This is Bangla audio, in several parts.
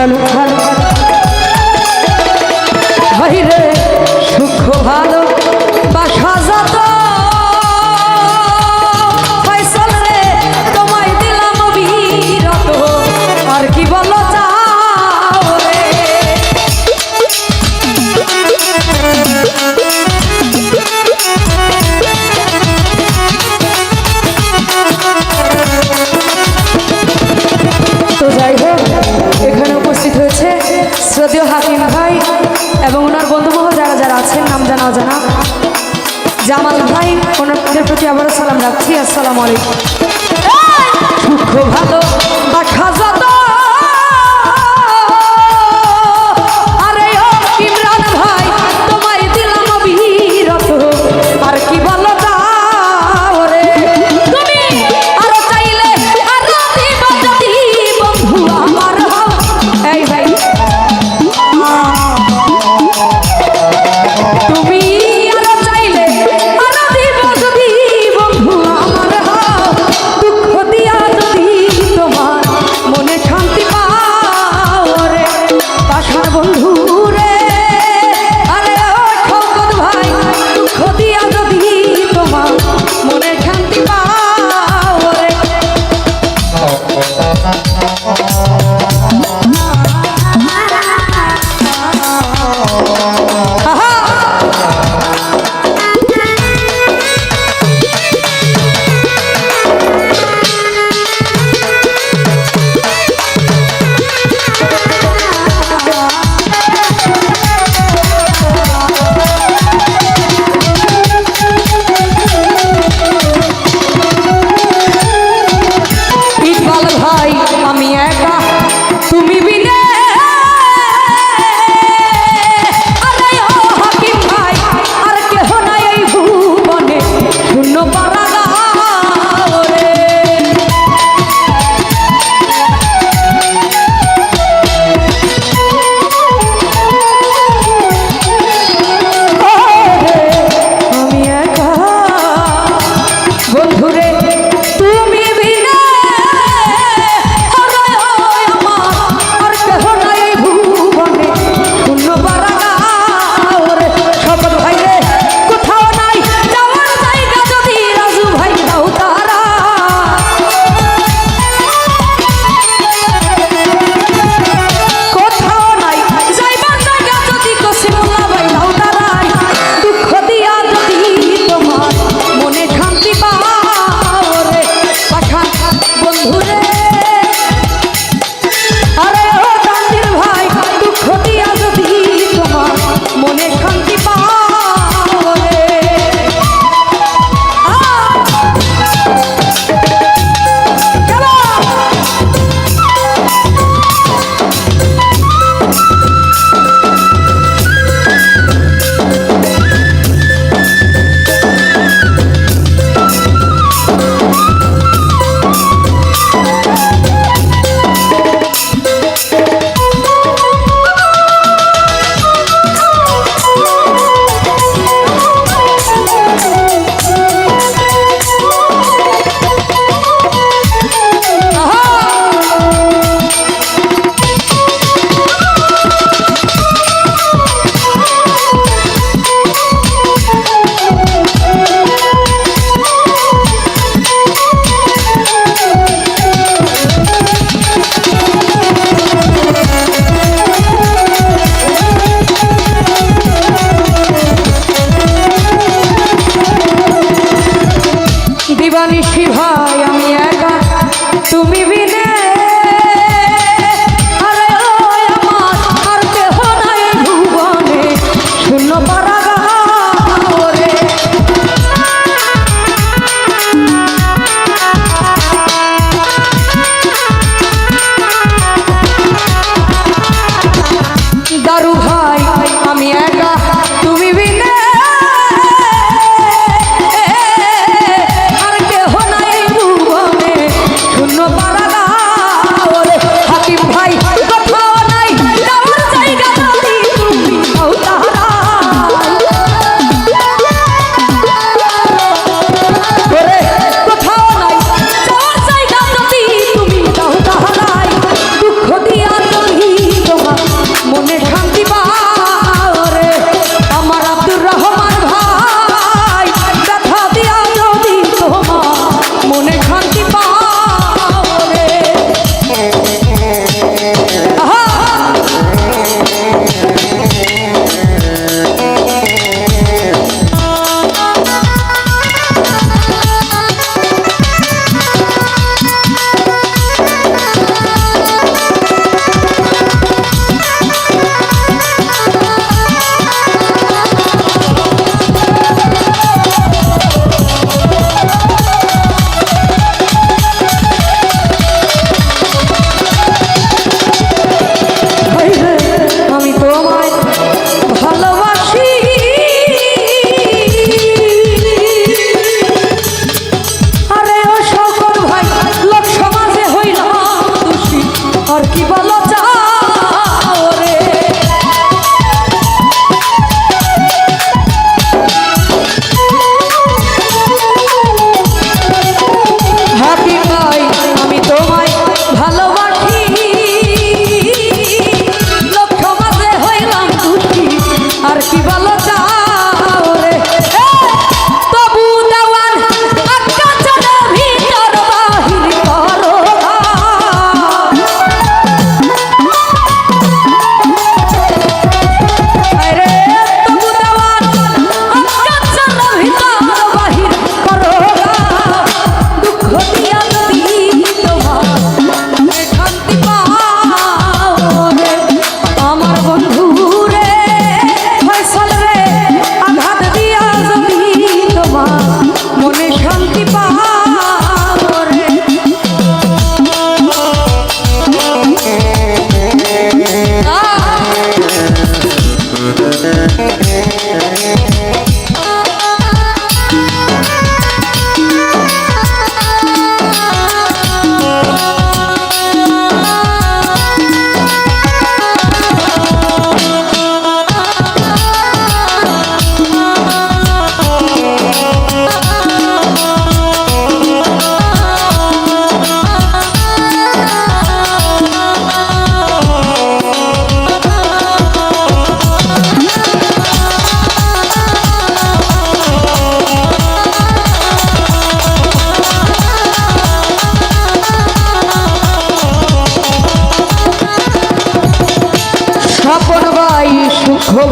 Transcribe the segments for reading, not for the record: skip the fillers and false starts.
তালুকদার ভাইরে সুখ ভালো বাসা যত ফয়সাল রে তোমায় দিলাম বিরত আর কি বলো চাও রে তো যাই হোক এখানে উপস্থিত হয়েছে শ্রদ্ধেয় হাকিম ভাই এবং ওনার বন্ধুমহল যারা যারা আছেন নাম জানা অজানা জামাল ভাই ওনাদের প্রতি আবারও সালাম রাখছি আসসালামু আলাইকুম সুখ ভালো বাসা যত আরে ও ইমরান ভাই তোমায় দিলাম বিরত আর কি বলো দাও রে তুমি আরো চাইলে আরো দিবা যদি বন্ধু আমার হও এই ভাই তুমি আরো চাইলে আরো দিবা যদি বন্ধু আমার হও দুঃখ দিয়া যদি তোমার মনে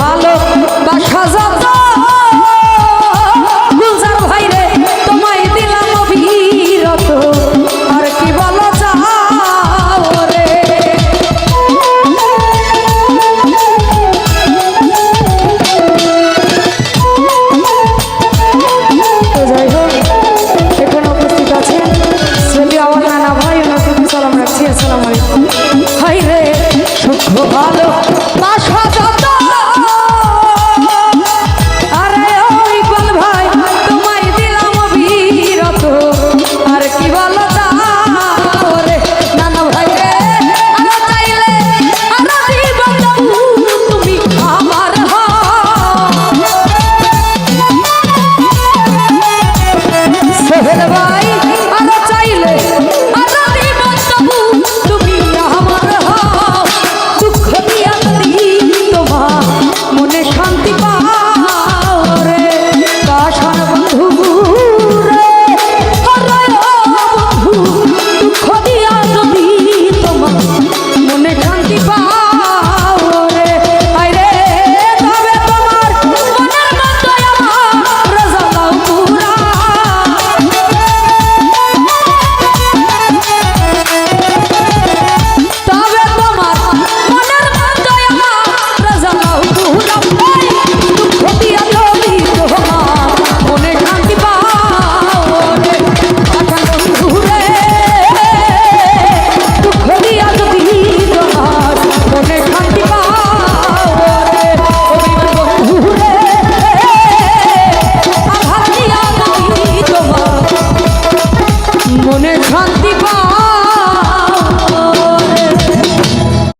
ভালো বাসা যত গুলজার ভাই রে তোমায় দিলাম অবিরত আর কি বলো যাও রে। তো যাই হোক এখানে উপস্থিত আছেন শ্রদ্ধেয় আমার নানা ভাই, ওনার প্রতি সালাম রাখছি। আসসালামু আলাইকুম। হাই রে সুখ ভালো বাসা যত আরে ওই বল ভাই তোমায় দিলাম অবিরত আর কি বলো যাও রে। নানা ভাই রে আরো চাইলে আরো দিব তুমি আমার সোহেল ভাই আরো চাইলে আরো দিব তুমি আমার দুঃখ দিয়া তোমার মনে শান্তি পাও রে। কাশন বন্ধু রে বন্ধু দুঃখ দিয়া যদি তোমার মনে শান্তি পাও